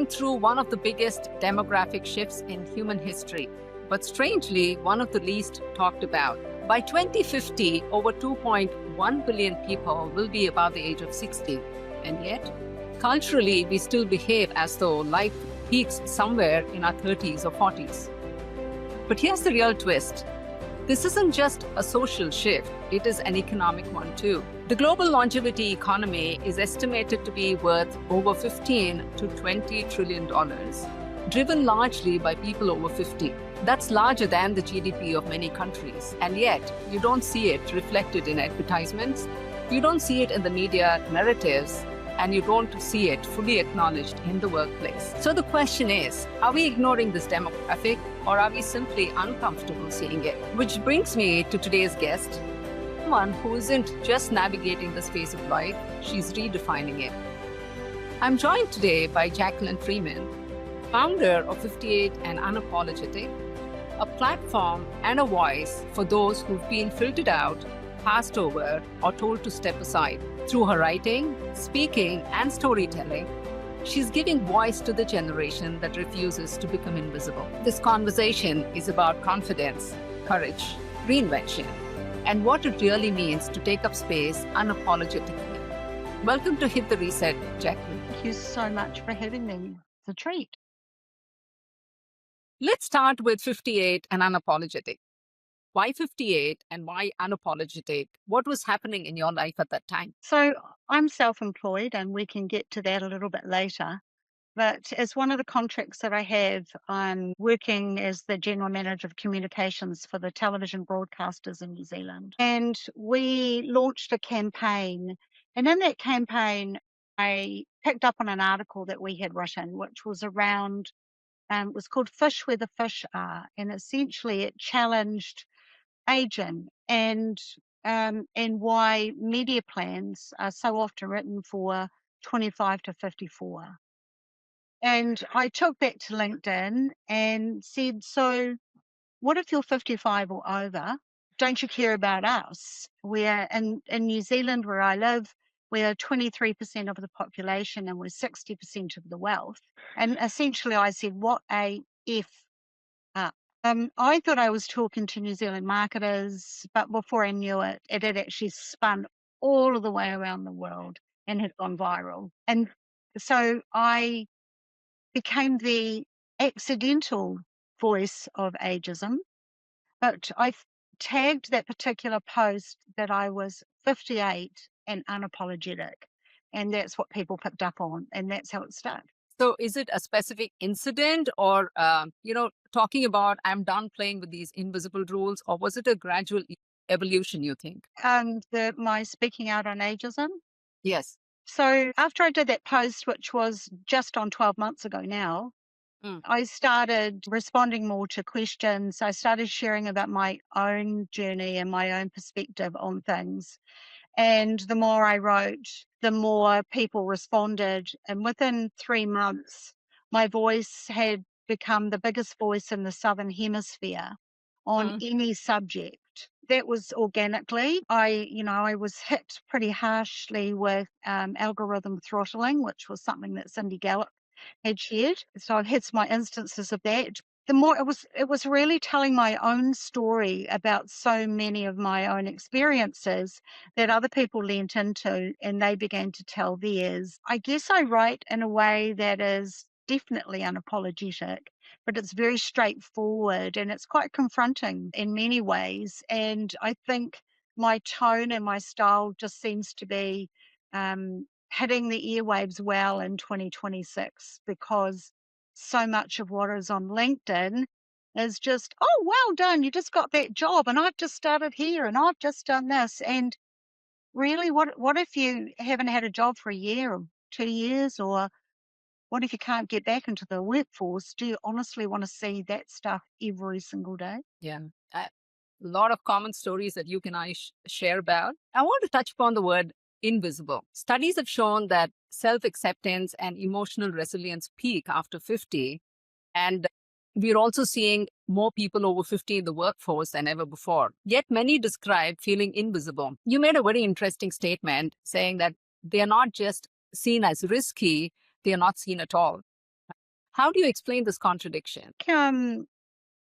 through one of the biggest demographic shifts in human history, but strangely, one of the least talked about. By 2050, over 2.1 billion people will be above the age of 60. And yet, culturally, we still behave as though life peaks somewhere in our 30s or 40s. But here's the real twist. This isn't just a social shift, it is an economic one too. The global longevity economy is estimated to be worth over $15 to $20 trillion, driven largely by people over 50. That's larger than the GDP of many countries. And yet, you don't see it reflected in advertisements, you don't see it in the media narratives, and you don't see it fully acknowledged in the workplace. So the question is, are we ignoring this demographic, or are we simply uncomfortable seeing it? Which brings me to today's guest, someone who isn't just navigating the space of life, she's redefining it. I'm joined today by Jacqueline Freeman, founder of 58 and Unapologetic, a platform and a voice for those who've been filtered out, passed over, or told to step aside. Through her writing, speaking, and storytelling, she's giving voice to the generation that refuses to become invisible. This conversation is about confidence, courage, reinvention, and what it really means to take up space unapologetically. Welcome to Hit the Reset, Jacqueline. Thank you so much for having me. It's a treat. Let's start with 58 and Unapologetic. Why 58 and why Unapologetic? What was happening in your life at that time? So I'm self-employed, and we can get to that a little bit later. But as one of the contracts that I have, I'm working as the General Manager of Communications for the television broadcasters in New Zealand. And we launched a campaign. And in that campaign, I picked up on an article that we had written, which was around, it was called Fish Where the Fish Are. And essentially it challenged ageism and why media plans are so often written for 25 to 54. And I took that to LinkedIn and said, so what if you're 55 or over? Don't you care about us? We're in New Zealand, where I live, we're 23% of the population and we're 60% of the wealth. And essentially I said, what a F up. I thought I was talking to New Zealand marketers, but before I knew it, it had actually spun all of the way around the world and had gone viral. And so I became the accidental voice of ageism, but I tagged that particular post that I was 58 and unapologetic. And that's what people picked up on, and that's how it stuck. So is it a specific incident or, talking about I'm done playing with these invisible rules, or was it a gradual evolution, you think? My speaking out on ageism. Yes. So after I did that post, which was just on 12 months ago now, I started responding more to questions. I started sharing about my own journey and my own perspective on things. And the more I wrote, the more people responded. And within 3 months, my voice had become the biggest voice in the Southern Hemisphere on any subject. That was organically. I was hit pretty harshly with algorithm throttling, which was something that Cindy Gallop had shared. So I've had my instances of that. The more it was really telling my own story about so many of my own experiences that other people leant into, and they began to tell theirs. I guess I write in a way that is definitely unapologetic, but it's very straightforward and it's quite confronting in many ways. And I think my tone and my style just seems to be hitting the airwaves well in 2026, because so much of what is on LinkedIn is just, oh, well done, you just got that job, and I've just started here, and I've just done this. And really, what if you haven't had a job for a year or 2 years, or what if you can't get back into the workforce? Do you honestly want to see that stuff every single day? Yeah. A lot of common stories that you and I share about. I want to touch upon the word invisible. Studies have shown that self-acceptance and emotional resilience peak after 50. And we're also seeing more people over 50 in the workforce than ever before. Yet many describe feeling invisible. You made a very interesting statement saying that they are not just seen as risky, they are not seen at all. How do you explain this contradiction?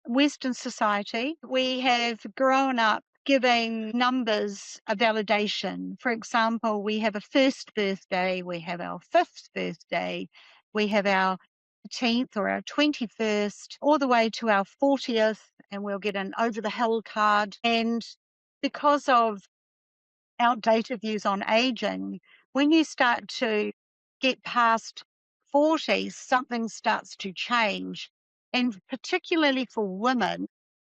Western society, we have grown up giving numbers a validation. For example, we have a first birthday, we have our fifth birthday, we have our 10th or our 21st, all the way to our 40th, and we'll get an over the hill card. And because of outdated views on aging, when you start to get past 40, something starts to change. And particularly for women,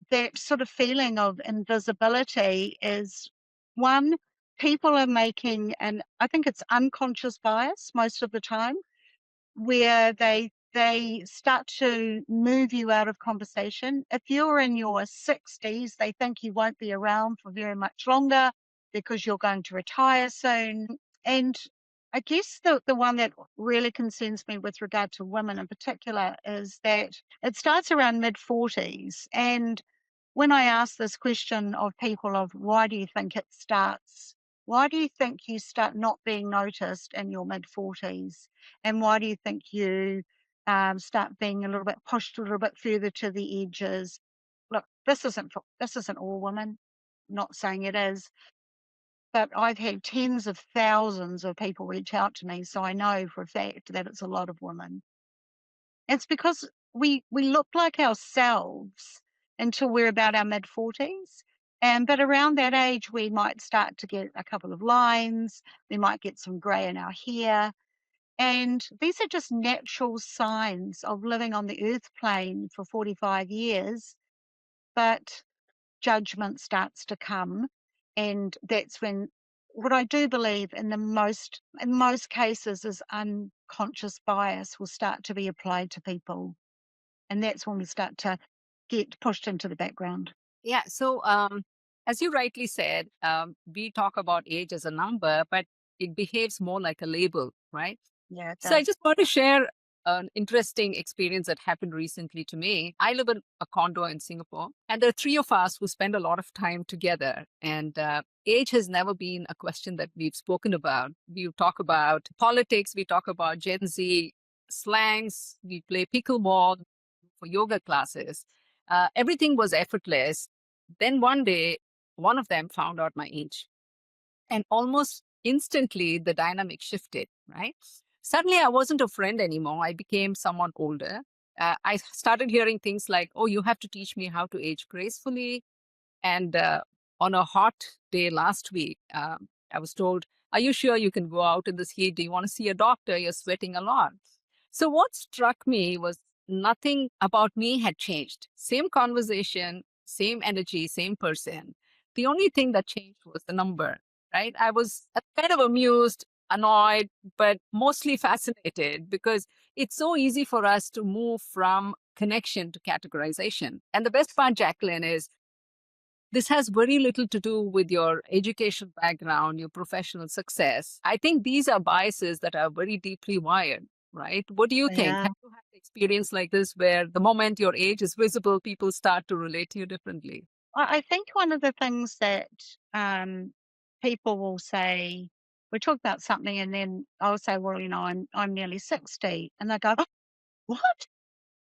that sort of feeling of invisibility is one, people are making, and I think it's unconscious bias most of the time, where they start to move you out of conversation. If you're in your 60s, they think you won't be around for very much longer because you're going to retire soon. And I guess the one that really concerns me with regard to women in particular is that it starts around mid-40s. And when I ask this question of people of why do you think it starts? Why do you think you start not being noticed in your mid-40s? And why do you think you start being a little bit pushed a little bit further to the edges? Look, this isn't all women. I'm not saying it is, but I've had tens of thousands of people reach out to me, so I know for a fact that it's a lot of women. It's because we look like ourselves until we're about our mid-40s. But around that age, we might start to get a couple of lines, we might get some grey in our hair. And these are just natural signs of living on the earth plane for 45 years. But judgment starts to come. And that's when what I do believe in most cases is unconscious bias will start to be applied to people. And that's when we start to get pushed into the background. Yeah. So, as you rightly said, we talk about age as a number, but it behaves more like a label, right? Yeah, it So, I does. just want to share an interesting experience that happened recently to me. I live in a condo in Singapore, and there are three of us who spend a lot of time together. And age has never been a question that we've spoken about. We talk about politics, we talk about Gen Z slangs, we play pickleball for yoga classes. Everything was effortless. Then one day, one of them found out my age. And almost instantly, the dynamic shifted, right? Suddenly, I wasn't a friend anymore. I became someone older. I started hearing things like, oh, you have to teach me how to age gracefully. And on a hot day last week, I was told, are you sure you can go out in this heat? Do you want to see a doctor? You're sweating a lot. So, what struck me was nothing about me had changed. Same conversation, same energy, same person. The only thing that changed was the number, right? I was kind of amused, annoyed, but mostly fascinated because it's so easy for us to move from connection to categorization. And the best part, Jacqueline, is this has very little to do with your education background, your professional success. I think these are biases that are very deeply wired, right? What do you think? Yeah. Have you had an experience like this where the moment your age is visible, people start to relate to you differently? I think one of the things that people will say, we talk about something and then I'll say, well, I'm nearly 60. And they go, oh, what?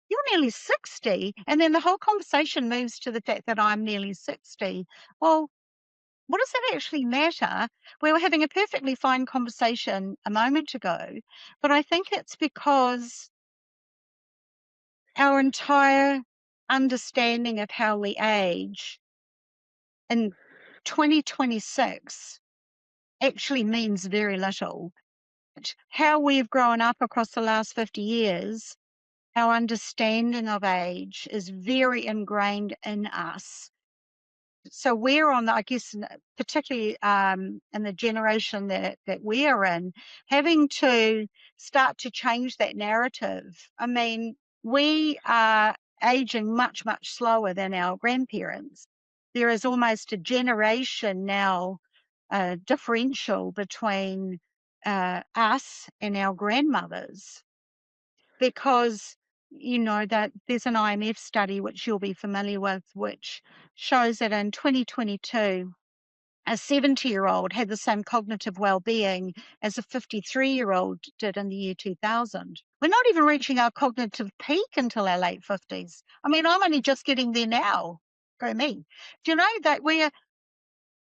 You're nearly 60? And then the whole conversation moves to the fact that I'm nearly 60. Well, what does that actually matter? We were having a perfectly fine conversation a moment ago, but I think it's because our entire understanding of how we age in 2026 actually means very little. How we've grown up across the last 50 years, our understanding of age is very ingrained in us. So we're on, I guess, particularly in the generation that we are in, having to start to change that narrative. I mean, we are aging much, much slower than our grandparents. There is almost a generation now differential between us and our grandmothers because that there's an IMF study which you'll be familiar with, which shows that in 2022, a 70-year-old had the same cognitive well-being as a 53-year-old did in the year 2000. We're not even reaching our cognitive peak until our late 50s. I mean, I'm only just getting there now. Go me. Do you know that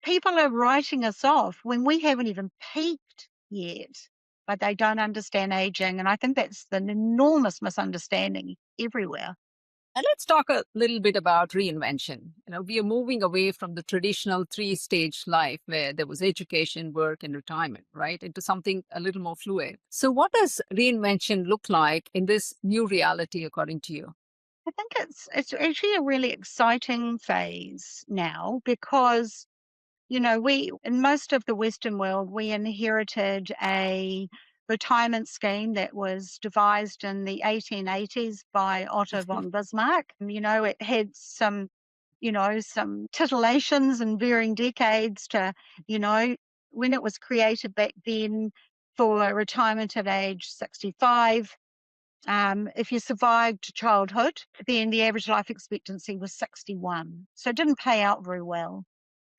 people are writing us off when we haven't even peaked yet, but they don't understand aging. And I think that's an enormous misunderstanding everywhere. And let's talk a little bit about reinvention. We are moving away from the traditional three-stage life where there was education, work, and retirement, right, into something a little more fluid. So what does reinvention look like in this new reality, according to you? I think it's actually a really exciting phase now because we, in most of the Western world, we inherited a retirement scheme that was devised in the 1880s by Otto von Bismarck. It had some titillations in varying decades to, when it was created back then for retirement at age 65. If you survived childhood, then the average life expectancy was 61. So it didn't pay out very well.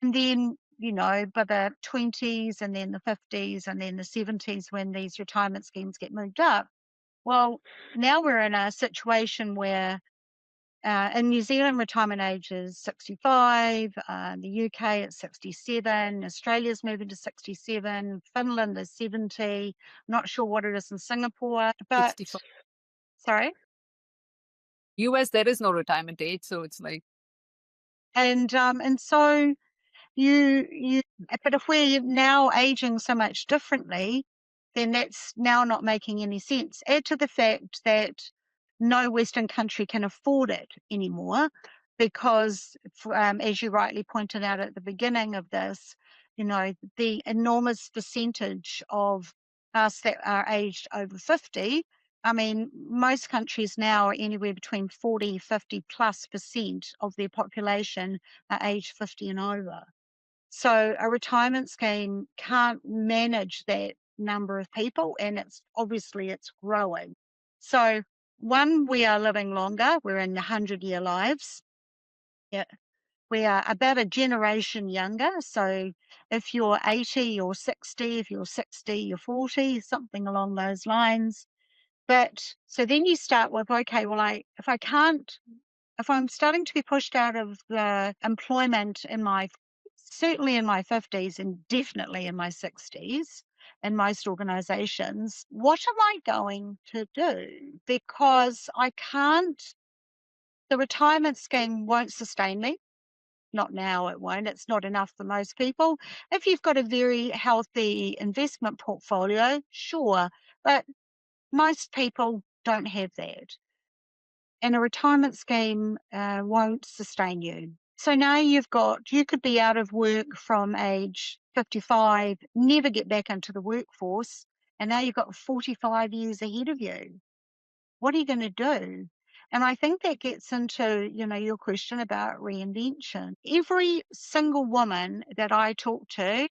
And then, by the 20s and then the 50s and then the 70s, when these retirement schemes get moved up, well, now we're in a situation where in New Zealand, retirement age is 65, the UK it's 67, Australia's moving to 67, Finland is 70, not sure what it is in Singapore, but 65. sorry. US, there is no retirement age, so it's like. And so but if we're now aging so much differently, then that's now not making any sense. Add to the fact that no Western country can afford it anymore because, as you rightly pointed out at the beginning of this, the enormous percentage of us that are aged over 50. I mean, most countries now are anywhere between 40, 50+% of their population are aged 50 and over. So a retirement scheme can't manage that number of people, and it's growing. So one, we are living longer. We're in the 100-year lives. Yeah. We are about a generation younger. So if you're 80 or 60, if you're 60, you're 40, something along those lines. But so then you start with, okay, well, if I'm starting to be pushed out of the employment certainly in my 50s and definitely in my 60s in most organizations, what am I going to do? Because the retirement scheme won't sustain me. Not now, it won't. It's not enough for most people. If you've got a very healthy investment portfolio, sure, but most people don't have that. And a retirement scheme won't sustain you. So now you could be out of work from age 55, never get back into the workforce, and now you've got 45 years ahead of you. What are you going to do? And I think that gets into, your question about reinvention. Every single woman that I talk to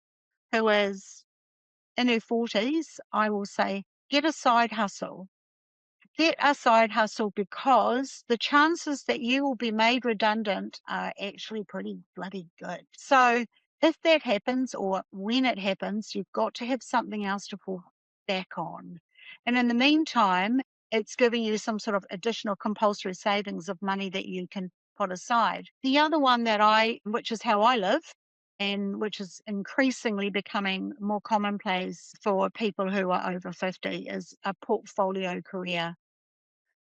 who is in her 40s, I will say, get a side hustle. Get a side hustle because the chances that you will be made redundant are actually pretty bloody good. So if that happens or when it happens, you've got to have something else to fall back on. And in the meantime, it's giving you some sort of additional compulsory savings of money that you can put aside. The other one which is how I live, and which is increasingly becoming more commonplace for people who are over 50, is a portfolio career.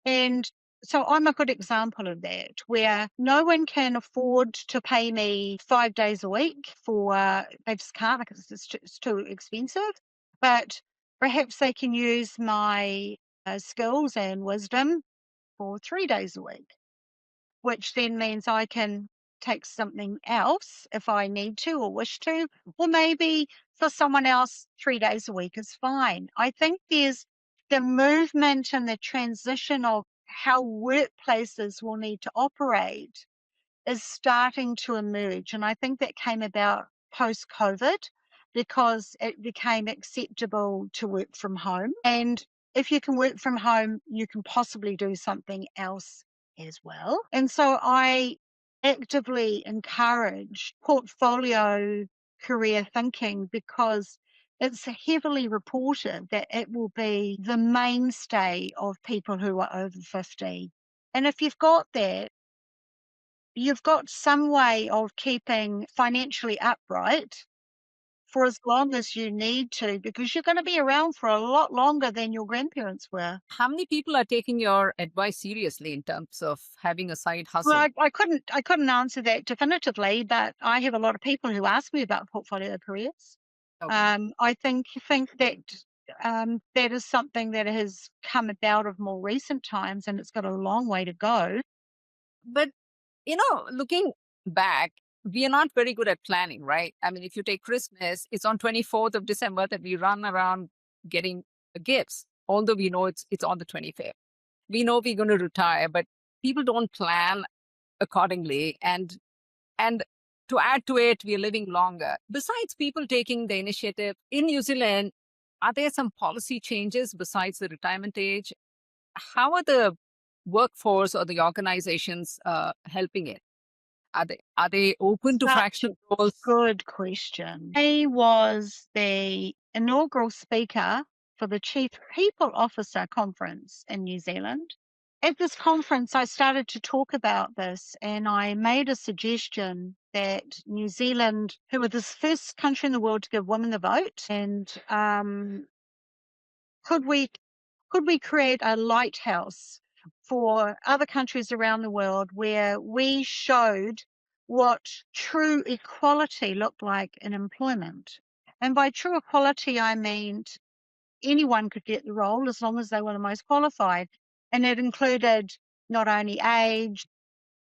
And so I'm a good example of that, where no one can afford to pay me 5 days a week they just can't because it's too expensive. But perhaps they can use my skills and wisdom for 3 days a week, which then means I can take something else if I need to or wish to, or maybe for someone else, 3 days a week is fine. I think there's the movement and the transition of how workplaces will need to operate is starting to emerge. And I think that came about post-COVID because it became acceptable to work from home. And if you can work from home, you can possibly do something else as well. And so I actively encourage portfolio career thinking because it's heavily reported that it will be the mainstay of people who are over 50. And if you've got that, you've got some way of keeping financially upright for as long as you need to, because you're going to be around for a lot longer than your grandparents were. How many people are taking your advice seriously in terms of having a side Well, hustle? I couldn't answer that definitively, but I have a lot of people who ask me about portfolio careers. Okay. I think that that is something that has come about of more recent times, and it's got a long way to go. But, looking back, we are not very good at planning, right? I mean, if you take Christmas, it's on 24th of December that we run around getting gifts, although we know it's on the 25th. We know we're going to retire, but people don't plan accordingly. And to add to it, we are living longer. Besides people taking the initiative in New Zealand, are there some policy changes besides the retirement age? How are the workforce or the organizations helping it? Are they open to Such a fractional roles? good question. I was the inaugural speaker for the Chief People Officer Conference in New Zealand. At this conference, I started to talk about this, and I made a suggestion that New Zealand, who were the first country in the world to give women the vote, and could we could we create a lighthouse for other countries around the world where we showed what true equality looked like in employment? And by true equality, I mean anyone could get the role as long as they were the most qualified. And it included not only age,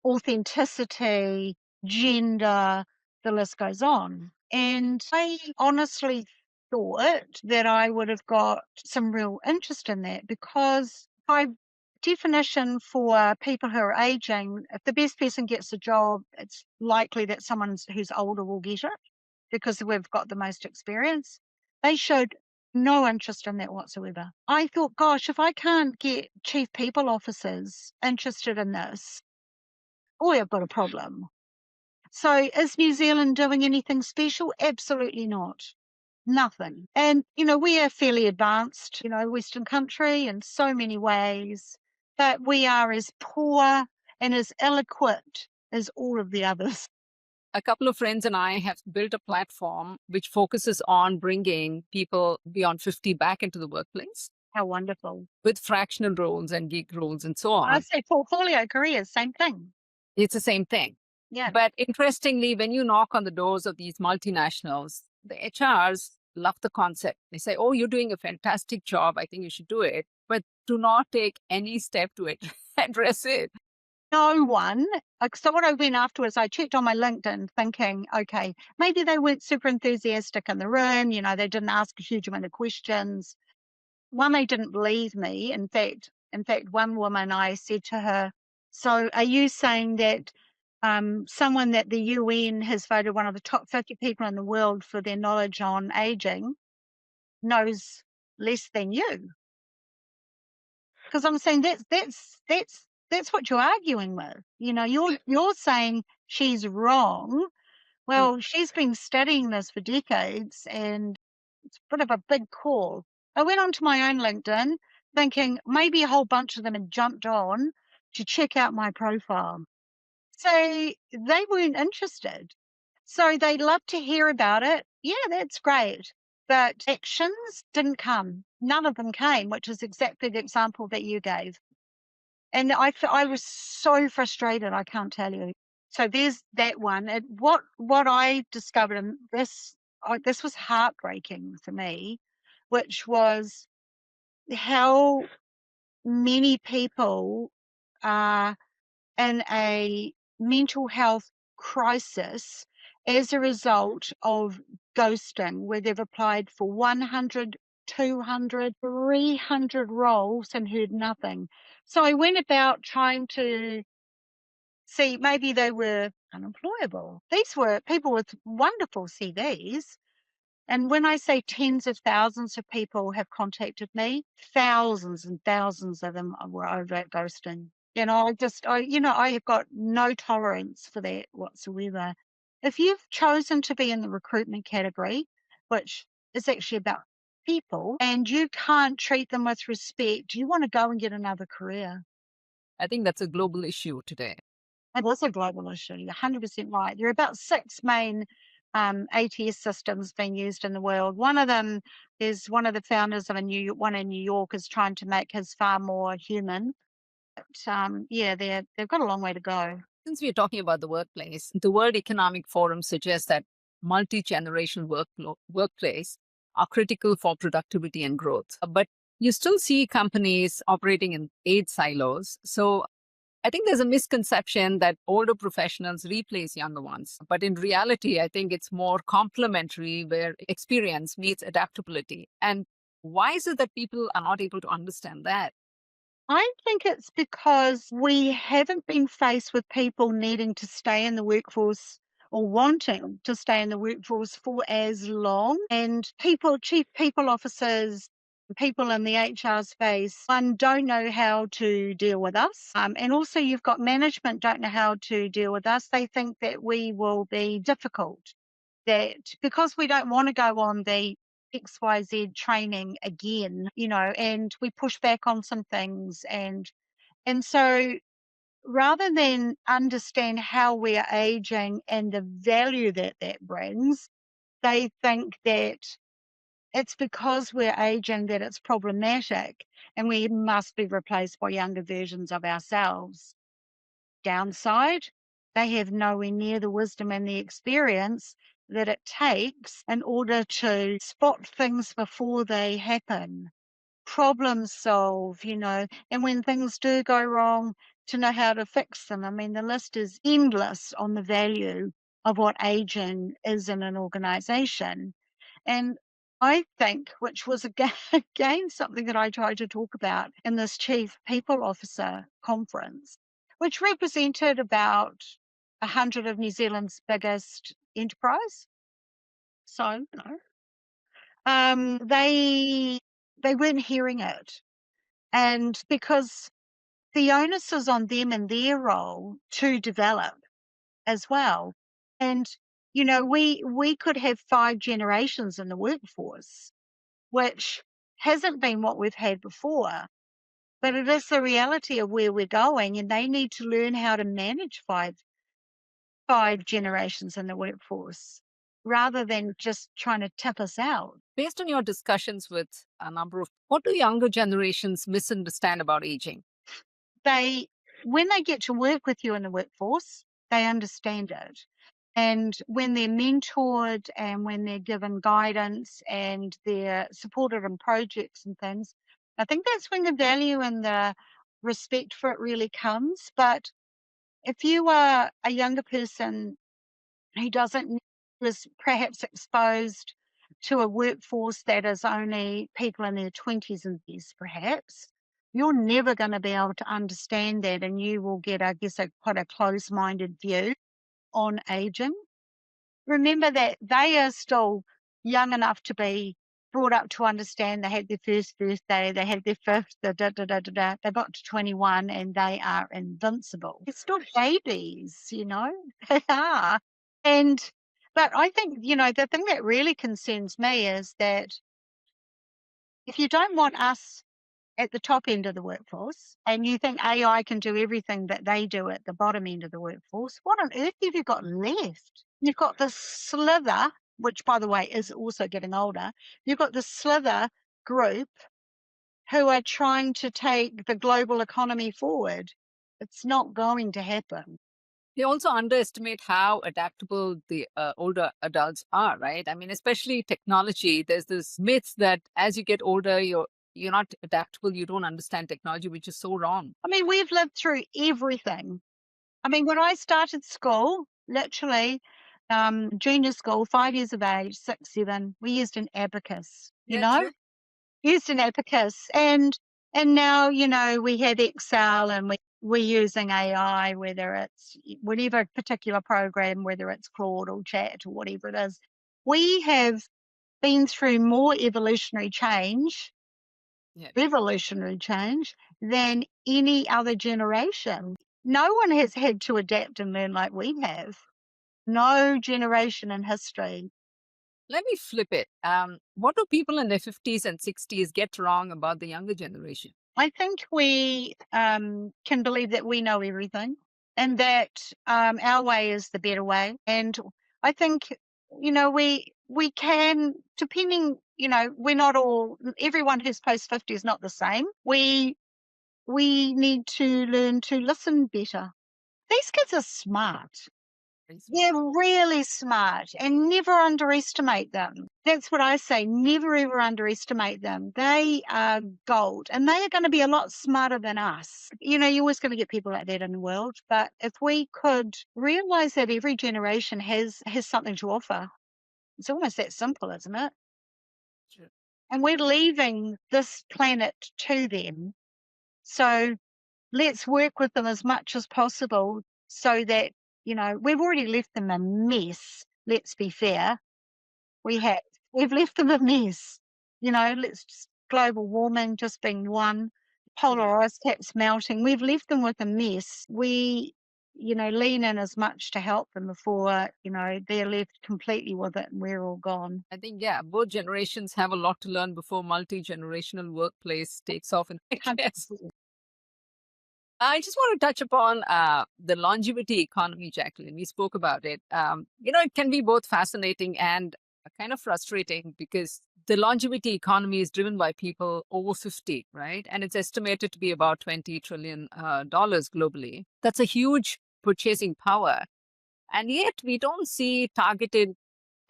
authenticity, gender, the list goes on. And I honestly thought that I would have got some real interest in that because by definition for people who are aging, if the best person gets the job, it's likely that someone who's older will get it because we've got the most experience. They showed no interest in that whatsoever. I thought, gosh, if I can't get chief people officers interested in this, we have got a problem. So is New Zealand doing anything special? Absolutely not. Nothing. And, we are fairly advanced, Western country in so many ways, but we are as poor and as ill-equipped as all of the others. A couple of friends and I have built a platform which focuses on bringing people beyond 50 back into the workplace How wonderful. with fractional roles and gig roles and so I on. say portfolio careers, same thing. It's the same thing. Yeah. But interestingly, when you knock on the doors of these multinationals, the HRs love the concept. They say, oh, you're doing a fantastic job. I think you should do it. But do not take any step to it, address it. No one. So what I went afterwards, I checked on my LinkedIn thinking, okay, maybe they weren't super enthusiastic in the room. They didn't ask a huge amount of questions. One, they didn't believe me. In fact, one woman, I said to her, so are you saying that someone that the UN has voted one of the top 50 people in the world for their knowledge on aging knows less than you? Because I'm saying that's what you're arguing with. You're saying she's wrong. Well, she's been studying this for decades, and it's a bit of a big call. I went onto my own LinkedIn thinking maybe a whole bunch of them had jumped on to check out my profile. So they weren't interested. So they'd love to hear about it. Yeah, that's great. But actions didn't come. None of them came, which is exactly the example that you gave. And I was so frustrated, I can't tell you. So there's that one. And what I discovered, and this was heartbreaking for me, which was how many people are in a mental health crisis as a result of ghosting, where they've applied for 100, 200, 300 roles and heard nothing. So I went about trying to see maybe they were unemployable. These were people with wonderful CVs. And when I say tens of thousands of people have contacted me, thousands and thousands of them were over at ghosting. I have got no tolerance for that whatsoever. if you've chosen to be in the recruitment category, which is actually about people, and you can't treat them with respect, you want to go and get another career. I think that's a global issue today. It is a global issue. You're 100% right. There are about six main ATS systems being used in the world. One of them is one of the founders of one in New York is trying to make his farm more human. But yeah, they've got a long way to go. Since we're talking about the workplace, the World Economic Forum suggests that multi-generational workplace are critical for productivity and growth. But you still see companies operating in age silos. So I think there's a misconception that older professionals replace younger ones. But in reality, I think it's more complementary where experience meets adaptability. And why is it that people are not able to understand that? I think it's because we haven't been faced with people needing to stay in the workforce or wanting to stay in the workforce for as long. And chief people officers, people in the HR space, don't know how to deal with us. And also you've got management don't know how to deal with us. They think that we will be difficult, that because we don't want to go on the XYZ training again, and we push back on some things. And so rather than understand how we're aging and the value that that brings, they think that it's because we're aging that it's problematic and we must be replaced by younger versions of ourselves. Downside, they have nowhere near the wisdom and the experience that it takes in order to spot things before they happen, problem solve, and when things do go wrong, to know how to fix them. I mean, the list is endless on the value of what aging is in an organization. And I think, which was again something that I tried to talk about in this Chief People Officer conference, which represented about 100 of New Zealand's biggest enterprise. So, they weren't hearing it. And because the onus is on them and their role to develop as well. And, we could have 5 generations in the workforce, which hasn't been what we've had before. But it is the reality of where we're going, and they need to learn how to manage five generations in the workforce rather than just trying to tip us out. Based on your discussions with a number of, what do younger generations misunderstand about aging? When they get to work with you in the workforce, they understand it. And when they're mentored and when they're given guidance and they're supported in projects and things, I think that's when the value and the respect for it really comes. But if you are a younger person who was perhaps exposed to a workforce that is only people in their 20s and 30s, perhaps, you're never going to be able to understand that, and you will get, I guess, quite a close-minded view on aging. Remember that they are still young enough to be brought up to understand they had their first birthday, they had their fifth, they got to 21 and they are invincible. They're still babies, they are. But I think, the thing that really concerns me is that if you don't want us at the top end of the workforce and you think AI can do everything that they do at the bottom end of the workforce, what on earth have you got left? You've got this slither, which by the way is also getting older. You've got the slither group who are trying to take the global economy forward. It's not going to happen. They also underestimate how adaptable the older adults are, right? I mean, especially technology. There's this myth that as you get older, you're not adaptable. You don't understand technology, which is so wrong. I mean, we've lived through everything. I mean, when I started school, literally, junior school, 5 years of age, 6, 7, we used an abacus, True. used an abacus. And now, we have Excel and we're using AI, whether it's whatever particular program, whether it's Claude or Chat or whatever it is. We have been through more revolutionary change than any other generation. No one has had to adapt and learn like we have. No generation in history. Let me flip it. What do people in their 50s and 60s get wrong about the younger generation? I think we can believe that we know everything and that our way is the better way. And I think, we can, depending, we're not all, everyone who's post 50 is not the same. We need to learn to listen better. These kids are smart. Very smart. They're really smart, and never underestimate them. That's what I say. Never ever underestimate them. They are gold, and they are going to be a lot smarter than us. You're always going to get people like that in the world, but if we could realize that every generation has something to offer, it's almost that simple, isn't it? True. And we're leaving this planet to them. So let's work with them as much as possible so that, we've already left them a mess. Let's be fair. We have. We've left them a mess. Global warming just being one, Yeah. polar ice caps melting. We've left them with a mess. We, lean in as much to help them before, they're left completely with it and we're all gone. I think, yeah, both generations have a lot to learn before multi-generational workplace takes off. And I guess 100%. I just want to touch upon the longevity economy, Jacqueline. We spoke about it. It can be both fascinating and kind of frustrating because the longevity economy is driven by people over 50, right? And it's estimated to be about $20 trillion dollars globally. That's a huge purchasing power. And yet we don't see targeted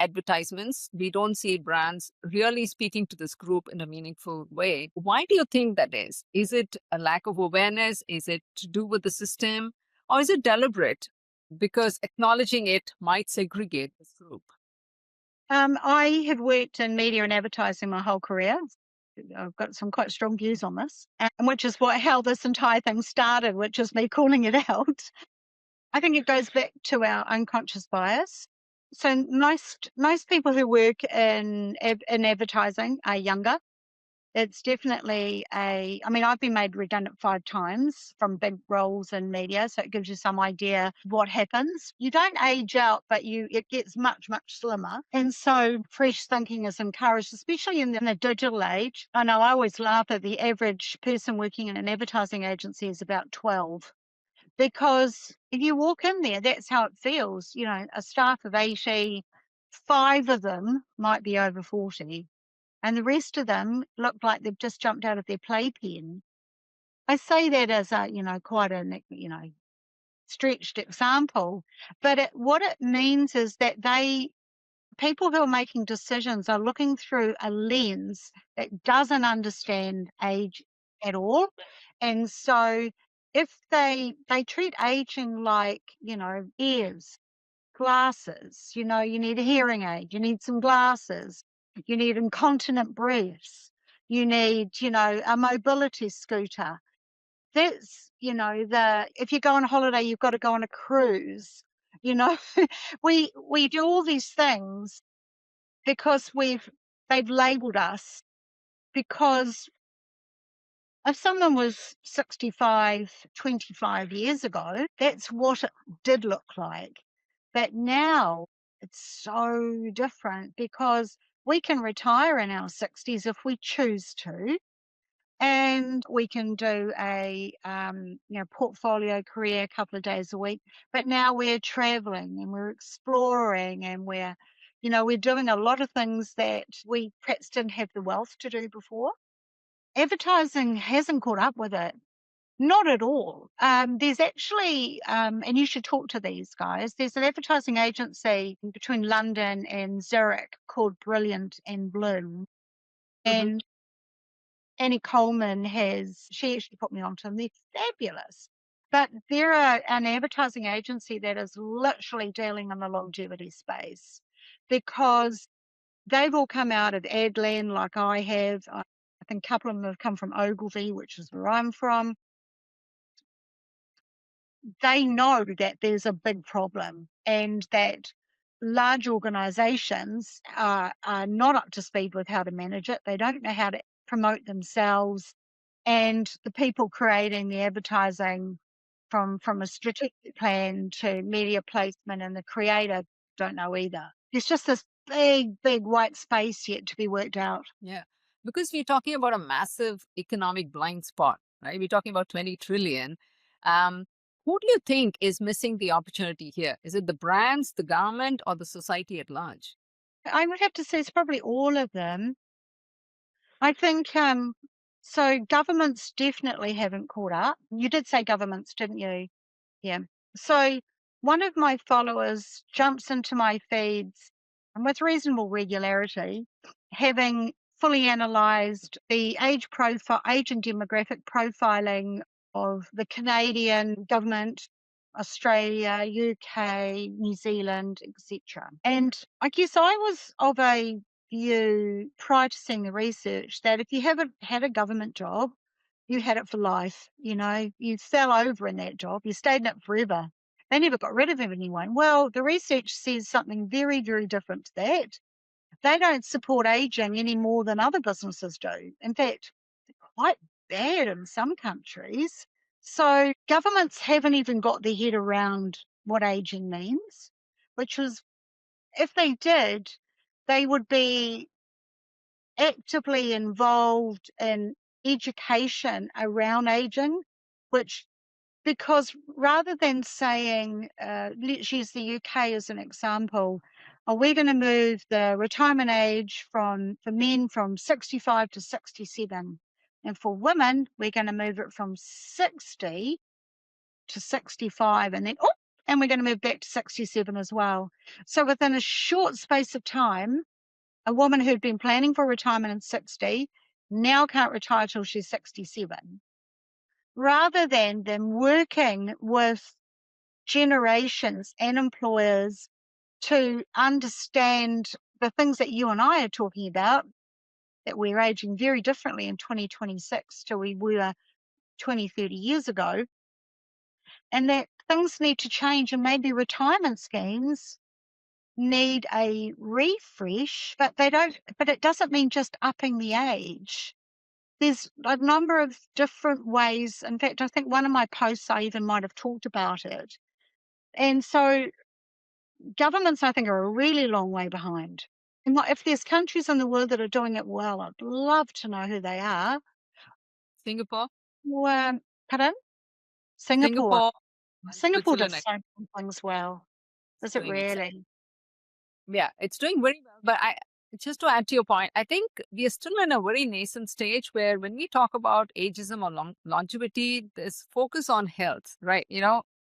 advertisements. We don't see brands really speaking to this group in a meaningful way. Why do you think that is? Is it a lack of awareness? Is it to do with the system? Or is it deliberate? Because acknowledging it might segregate this group. I have worked in media and advertising my whole career. I've got some quite strong views on this, and which is how this entire thing started, which is me calling it out. I think it goes back to our unconscious bias. So most people who work in advertising are younger. It's definitely I've been made redundant 5 times from big roles in media, so it gives you some idea what happens. You don't age out, but it gets much, much slimmer. And so fresh thinking is encouraged, especially in the digital age. I know I always laugh at the average person working in an advertising agency is about 12. Because if you walk in there, that's how it feels. A staff of 80, 5 of them might be over 40 and the rest of them look like they've just jumped out of their playpen. I say that as a, quite a, stretched example, but what it means is that people who are making decisions are looking through a lens that doesn't understand age at all. And so if they treat aging like, ears, glasses, you need a hearing aid, you need some glasses, you need incontinent breaths, you need, a mobility scooter. That's, if you go on holiday, you've got to go on a cruise. You know, we do all these things because they've labeled us because if someone was 65, 25 years ago, that's what it did look like. But now it's so different because we can retire in our 60s if we choose to. And we can do a portfolio career a couple of days a week. But now we're traveling and we're exploring and we're doing a lot of things that we perhaps didn't have the wealth to do before. Advertising hasn't caught up with it. Not at all. There's actually, and you should talk to these guys, there's an advertising agency between London and Zurich called Brilliant and Bloom. Mhm. And Annie Coleman she actually put me onto them. They're fabulous. But they're an advertising agency that is literally dealing in the longevity space because they've all come out of Adland like I have. I think a couple of them have come from Ogilvy, which is where I'm from. They know that there's a big problem and that large organizations are not up to speed with how to manage it. They don't know how to promote themselves. And the people creating the advertising from a strategic plan to media placement and the creative, don't know either. There's just this big white space yet to be worked out. Yeah. Because we're talking about a massive economic blind spot, right? We're talking about 20 trillion. Um, who do you think is missing the opportunity here? Is it the brands, the government, or the society at large? I would have to say it's probably all of them. I think so governments definitely haven't caught up. You did say governments, didn't you? Yeah. So one of my followers jumps into my feeds and with reasonable regularity, having fully analysed the age and demographic profiling of the Canadian government, Australia, UK, New Zealand, etc. And I guess I was of a view prior to seeing the research that if you haven't had a government job, you had it for life. You fell over in that job, you stayed in it forever. They never got rid of anyone. Well, the research says something very, very different to that. They don't support aging any more than other businesses do. In fact, they're quite bad in some countries. So governments haven't even got their head around what aging means, which is, if they did, they would be actively involved in education around aging, which because rather than saying, let's use the UK as an example, are we going to move the retirement age for men from 65 to 67? And for women, we're going to move it from 60 to 65 and we're going to move back to 67 as well. So within a short space of time, a woman who'd been planning for retirement at 60 now can't retire till she's 67. Rather than them working with generations and employers to understand the things that you and I are talking about, that we're aging very differently in 2026 to we were 20, 30 years ago, and that things need to change and maybe retirement schemes need a refresh, but it doesn't mean just upping the age. There's a number of different ways. In fact, I think one of my posts I even might have talked about it. And so governments, I think, are a really long way behind. And if there's countries in the world that are doing it well, I'd love to know who they are. Singapore? Well, pardon? Singapore. Singapore, Singapore Switzerland, does so many things well. it's Is it doing really? Yeah, it's doing very well. But just to add to your point, I think we are still in a very nascent stage where when we talk about ageism or longevity, there's focus on health, right?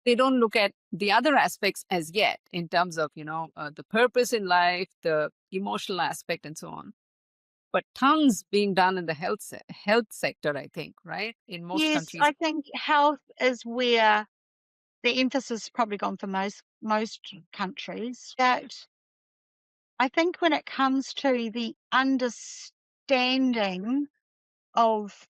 They don't look at the other aspects as yet in terms of, the purpose in life, the emotional aspect, and so on. But tons being done in the health sector, I think, right? In most Yes, countries. I think health is where the emphasis has probably gone for most countries. That I think when it comes to the understanding of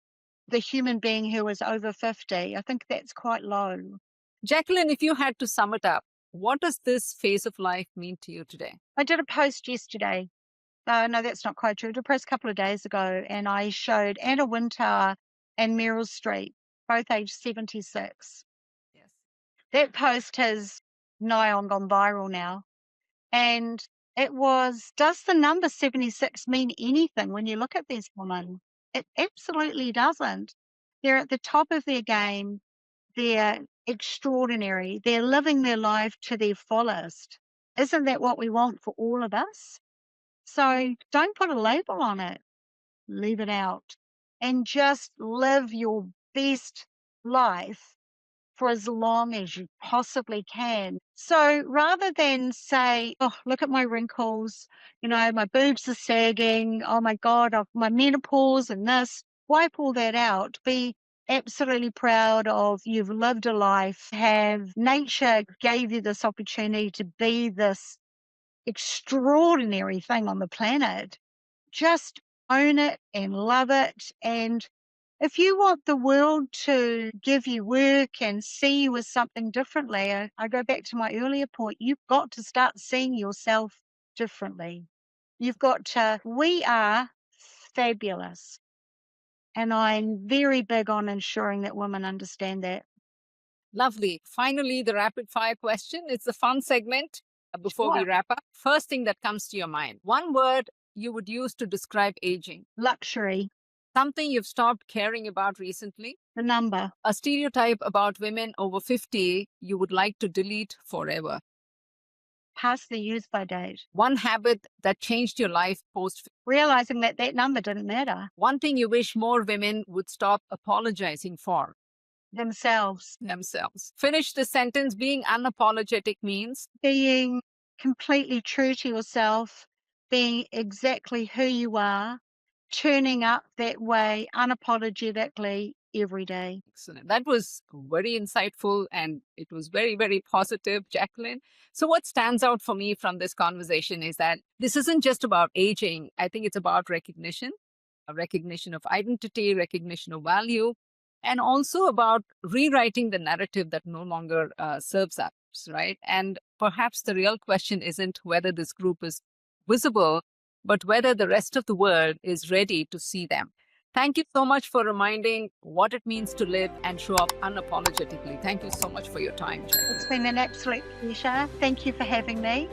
the human being who is over 50, I think that's quite low. Jacqueline, if you had to sum it up, what does this phase of life mean to you today? I did a post yesterday. No, that's not quite true. I did a post a couple of days ago, and I showed Anna Wintour and Meryl Streep, both aged 76. Yes. That post has nigh on gone viral now. And it was, does the number 76 mean anything when you look at these women? It absolutely doesn't. They're at the top of their game. They're extraordinary. They're living their life to their fullest. Isn't that what we want for all of us? So don't put a label on it. Leave it out. And just live your best life for as long as you possibly can. So rather than say, oh, look at my wrinkles, my boobs are sagging, oh my God, my menopause and this, wipe all that out. Be absolutely proud of you've lived a life, have nature gave you this opportunity to be this extraordinary thing on the planet. Just own it and love it. And if you want the world to give you work and see you as something differently, I go back to my earlier point, you've got to start seeing yourself differently. We are fabulous. And I'm very big on ensuring that women understand that. Lovely. Finally, the rapid fire question. It's a fun segment before we Sure. wrap up. First thing that comes to your mind. One word you would use to describe aging. Luxury, Something you've stopped caring about recently. the number. A stereotype about women over 50 you would like to delete forever. Past the use by date. One habit that changed your life post. Realizing that that number didn't matter. One thing you wish more women would stop apologizing for. Themselves. Finish the sentence. Being unapologetic means Being completely true to yourself, being exactly who you are, turning up that way unapologetically every day. excellent. That was very insightful and it was very, very positive, Jacqueline. So, what stands out for me from this conversation is that this isn't just about aging. I think it's about recognition, a recognition of identity, recognition of value, and also about rewriting the narrative that no longer serves us, right? And perhaps the real question isn't whether this group is visible, but whether the rest of the world is ready to see them. Thank you so much for reminding what it means to live and show up unapologetically. Thank you so much for your time, Jacqueline. It's been an absolute pleasure. Thank you for having me.